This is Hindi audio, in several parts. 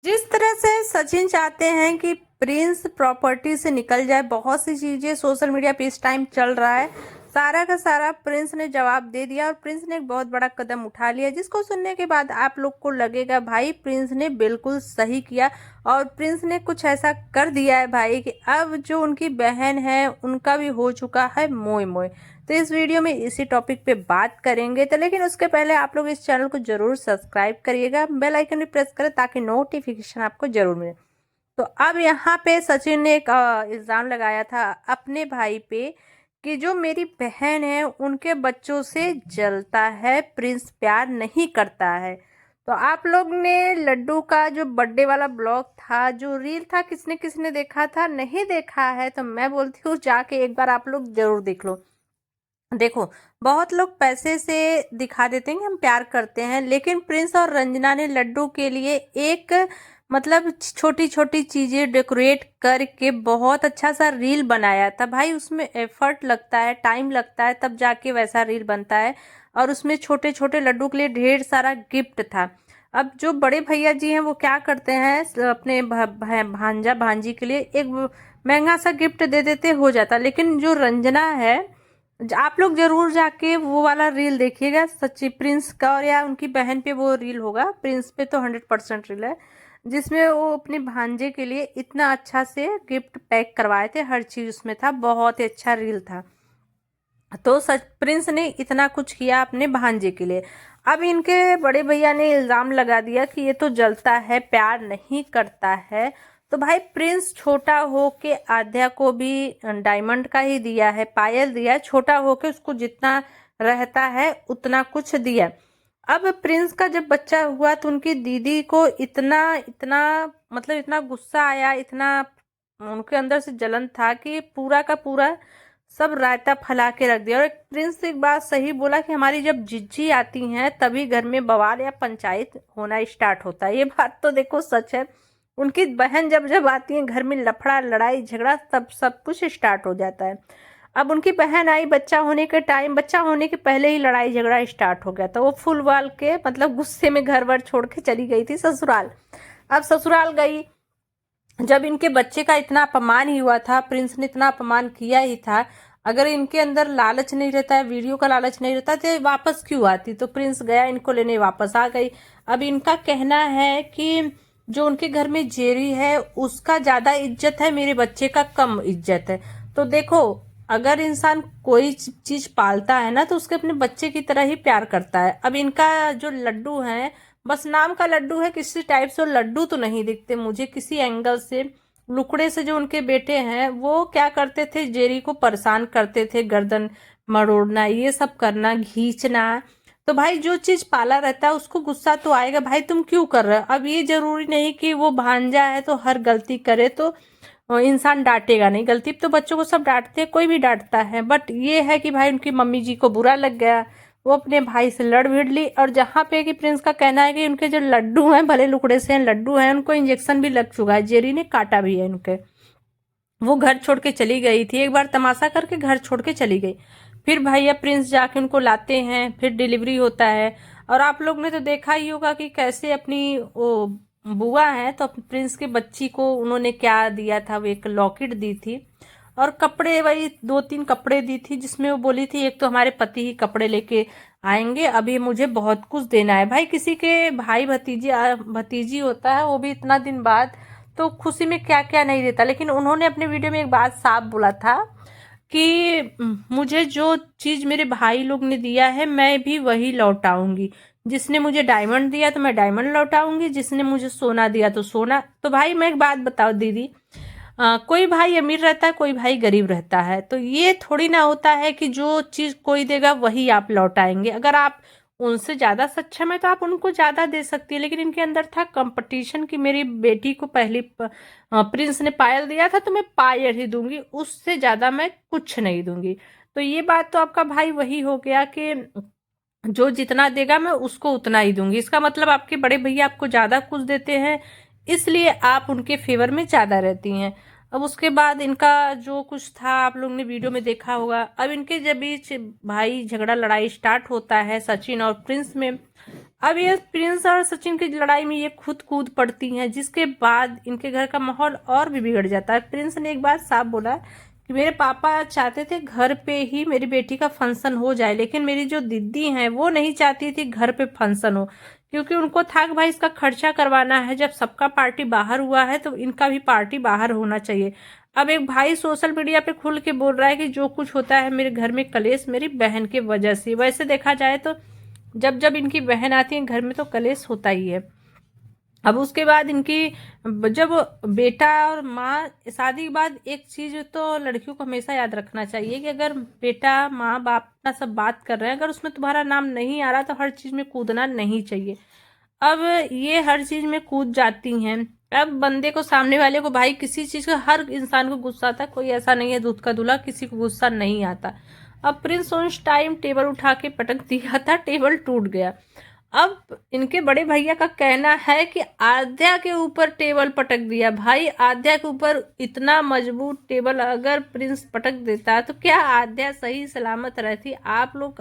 जिस तरह से सचिन चाहते हैं कि प्रिंस प्रॉपर्टी से निकल जाए, बहुत सी चीजें सोशल मीडिया पे इस टाइम चल रहा है, सारा का सारा प्रिंस ने जवाब दे दिया और प्रिंस ने एक बहुत बड़ा कदम उठा लिया, जिसको सुनने के बाद आप लोग को लगेगा भाई प्रिंस ने बिल्कुल सही किया। और प्रिंस ने कुछ ऐसा कर दिया है भाई कि अब जो उनकी बहन है उनका भी हो चुका है मोए मोए। तो इस वीडियो में इसी टॉपिक पे बात करेंगे, तो लेकिन उसके पहले आप लोग इस चैनल को जरूर सब्सक्राइब करिएगा, बेल आइकन भी प्रेस करें ताकि नोटिफिकेशन आपको जरूर मिले। तो अब यहाँ पे सचिन ने एक इल्ज़ाम लगाया था अपने भाई पे कि जो मेरी बहन है उनके बच्चों से जलता है, प्रिंस प्यार नहीं करता है। तो आप लोग ने लड्डू का जो बर्थडे वाला ब्लॉग था, जो रील था, किसने किसने देखा था? नहीं देखा है तो मैं बोलती हूँ जाके एक बार आप लोग जरूर देख लो। देखो, बहुत लोग पैसे से दिखा देते हैं कि हम प्यार करते हैं, लेकिन प्रिंस और रंजना ने लड्डू के लिए एक मतलब छोटी छोटी चीजें डेकोरेट करके बहुत अच्छा सा रील बनाया था भाई। उसमें एफर्ट लगता है, टाइम लगता है, तब जाके वैसा रील बनता है। और उसमें छोटे छोटे लड्डू के लिए ढेर सारा गिफ्ट था। अब जो बड़े भैया जी हैं वो क्या करते हैं, अपने भांजा भांजी के लिए एक महंगा सा गिफ्ट दे देते, हो जाता। लेकिन जो रंजना है, आप लोग जरूर जाके वो वाला रील देखिएगा सच्ची प्रिंस का, और या उनकी बहन पे वो रील होगा, प्रिंस पे तो 100% रील है, जिसमें वो अपने भांजे के लिए इतना अच्छा से गिफ्ट पैक करवाए थे, हर चीज उसमें था, बहुत ही अच्छा रील था। तो सच प्रिंस ने इतना कुछ किया अपने भांजे के लिए। अब इनके बड़े भैया ने इल्जाम लगा दिया कि ये तो जलता है, प्यार नहीं करता है। तो भाई प्रिंस छोटा हो के आद्या को भी डायमंड का ही दिया है, पायल दिया है, छोटा हो के उसको जितना रहता है उतना कुछ दिया। अब प्रिंस का जब बच्चा हुआ तो उनकी दीदी को इतना इतना मतलब इतना गुस्सा आया, इतना उनके अंदर से जलन था कि पूरा का पूरा सब रायता फैला के रख दिया। और एक प्रिंस एक बात सही बोला कि हमारी जब जिज्जी आती हैं तभी घर में बवाल या पंचायत होना स्टार्ट होता है। ये बात तो देखो सच है। उनकी बहन जब जब आती है घर में लफड़ा लड़ाई झगड़ा तब सब कुछ स्टार्ट हो जाता है। अब उनकी बहन आई बच्चा होने के टाइम, बच्चा होने के पहले ही लड़ाई झगड़ा स्टार्ट हो गया था। वो फुल वाल के मतलब गुस्से में घर वर छोड़ के चली गई थी ससुराल। अब ससुराल गई, जब इनके बच्चे का इतना अपमान ही हुआ था, प्रिंस ने इतना अपमान किया ही था, अगर इनके अंदर लालच नहीं रहता है, वीडियो का लालच नहीं रहता तो वापस क्यों आती? तो प्रिंस गया इनको लेने, वापस आ गई। अब इनका कहना है कि जो उनके घर में जेरी है उसका ज्यादा इज्जत है, मेरे बच्चे का कम इज्जत है। तो देखो, अगर इंसान कोई चीज पालता है ना तो उसके अपने बच्चे की तरह ही प्यार करता है। अब इनका जो लड्डू है बस नाम का लड्डू है, किसी टाइप से लड्डू तो नहीं दिखते मुझे किसी एंगल से। लुकड़े से जो उनके बेटे हैं वो क्या करते थे, जेरी को परेशान करते थे, गर्दन मरोड़ना, ये सब करना, घींचना। तो भाई जो चीज पाला रहता है उसको गुस्सा तो आएगा, भाई तुम क्यों कर रहे हो? अब ये जरूरी नहीं कि वो भांजा है तो हर गलती करे तो इंसान डांटेगा नहीं। गलती तो बच्चों को सब डांटते हैं, कोई भी डांटता है, बट ये है कि भाई उनकी मम्मी जी को बुरा लग गया, वो अपने भाई से लड़ भिड़ ली। और जहाँ पे कि प्रिंस का कहना है कि उनके जो लड्डू हैं, भले लुकड़े से हैं, लड्डू हैं, उनको इंजेक्शन भी लग चुका है, जेरी ने काटा भी है उनके। वो घर छोड़ के चली गई थी, एक बार तमाशा करके घर छोड़ के चली गई। फिर भैया प्रिंस जाके उनको लाते हैं, फिर डिलीवरी होता है। और आप लोग ने तो देखा ही होगा कि कैसे अपनी वो बुआ है तो प्रिंस के बच्ची को उन्होंने क्या दिया था, वो एक लॉकेट दी थी और कपड़े, वही 2-3 कपड़े दी थी, जिसमें वो बोली थी एक तो हमारे पति ही कपड़े लेके आएंगे, अभी मुझे बहुत कुछ देना है। भाई किसी के भाई भतीजी भतीजी होता है वो भी इतना दिन बाद, तो खुशी में क्या क्या नहीं देता। लेकिन उन्होंने अपने वीडियो में एक बात साफ बोला था कि मुझे जो चीज मेरे भाई लोग ने दिया है मैं भी वही लौटाऊंगी। जिसने मुझे डायमंड दिया तो मैं डायमंड लौटाऊंगी, जिसने मुझे सोना दिया तो सोना। तो भाई मैं एक बात बताओ दीदी, कोई भाई अमीर रहता है, कोई भाई गरीब रहता है, तो ये थोड़ी ना होता है कि जो चीज कोई देगा वही आप लौटाएंगे। अगर आप उनसे ज्यादा सक्षम है तो आप उनको ज्यादा दे सकती है। लेकिन इनके अंदर था कंपटीशन कि मेरी बेटी को पहली प्रिंस ने पायल दिया था तो मैं पायल ही दूंगी, उससे ज्यादा मैं कुछ नहीं दूंगी। तो ये बात तो आपका भाई वही हो गया कि जो जितना देगा मैं उसको उतना ही दूंगी। इसका मतलब आपके बड़े भैया आपको ज्यादा कुछ देते हैं, इसलिए आप उनके फेवर में ज्यादा रहती हैं। अब उसके बाद इनका जो कुछ था आप लोग ने वीडियो में देखा होगा। अब इनके जब बीच भाई झगड़ा लड़ाई स्टार्ट होता है सचिन और प्रिंस में। अब ये प्रिंस और सचिन की लड़ाई में ये खुद कूद पड़ती हैं, जिसके बाद इनके घर का माहौल और भी बिगड़ जाता है। प्रिंस ने एक बात साफ बोला कि मेरे पापा चाहते थे घर पे ही मेरी बेटी का फंक्शन हो जाए, लेकिन मेरी जो दीदी हैं वो नहीं चाहती थी घर पे फंक्शन हो, क्योंकि उनको था कि भाई इसका खर्चा करवाना है। जब सबका पार्टी बाहर हुआ है तो इनका भी पार्टी बाहर होना चाहिए। अब एक भाई सोशल मीडिया पे खुल के बोल रहा है कि जो कुछ होता है मेरे घर में कलेश मेरी बहन की वजह से। वैसे देखा जाए तो जब जब इनकी बहन आती है घर में तो कलेश होता ही है। अब उसके बाद इनकी जब बेटा और माँ शादी के बाद, एक चीज तो लड़कियों को हमेशा याद रखना चाहिए कि अगर बेटा माँ बाप अपना सब बात कर रहे हैं, अगर उसमें तुम्हारा नाम नहीं आ रहा तो हर चीज में कूदना नहीं चाहिए। अब ये हर चीज में कूद जाती हैं। अब बंदे को, सामने वाले को, भाई किसी चीज का हर इंसान को गुस्सा आता है, कोई ऐसा नहीं है दूध का दूल्हा किसी को गुस्सा नहीं आता। अब प्रिंस उस टाइम टेबल उठा के पटक दिया था, टेबल टूट गया। अब इनके बड़े भैया का कहना है कि आद्या के ऊपर टेबल पटक दिया। भाई आद्या के ऊपर इतना मजबूत टेबल अगर प्रिंस पटक देता तो क्या आद्या सही सलामत रहती? आप लोग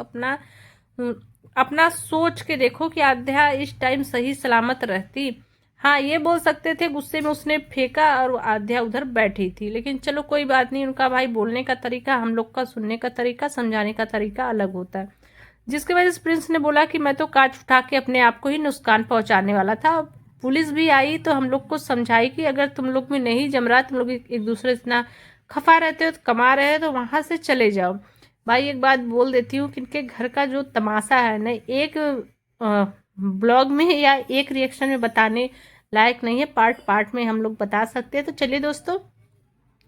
अपना सोच के देखो कि आद्या इस टाइम सही सलामत रहती। हाँ, ये बोल सकते थे गुस्से में उसने फेंका और आद्या उधर बैठी थी, लेकिन चलो कोई बात नहीं। उनका भाई बोलने का तरीका, हम लोग का सुनने का तरीका, समझाने का तरीका अलग होता है, जिसकी वजह से प्रिंस ने बोला कि मैं तो कांच उठा के अपने आप को ही नुकसान पहुंचाने वाला था। पुलिस भी आई तो हम लोग को समझाई कि अगर तुम लोग में नहीं जम रहा, तुम लोग एक दूसरे से इतना खफा रहते हो तो कमा रहे हो तो वहां से चले जाओ। भाई एक बात बोल देती हूँ कि इनके घर का जो तमाशा है ना, एक ब्लॉग में या एक रिएक्शन में बताने लायक नहीं है, पार्ट पार्ट में हम लोग बता सकते हैं। तो चलिए दोस्तों,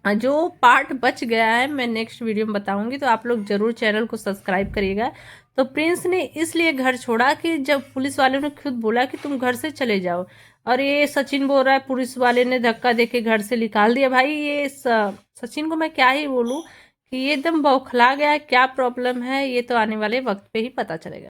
जो पार्ट बच गया है मैं नेक्स्ट वीडियो में बताऊंगी, तो आप लोग जरूर चैनल को सब्सक्राइब करिएगा। तो प्रिंस ने इसलिए घर छोड़ा कि जब पुलिस वालों ने खुद बोला कि तुम घर से चले जाओ, और ये सचिन बोल रहा है पुलिस वाले ने धक्का देके घर से निकाल दिया। भाई ये सचिन को मैं क्या ही बोलूं कि ये एकदम बौखला गया है। क्या प्रॉब्लम है ये तो आने वाले वक्त पे ही पता चलेगा।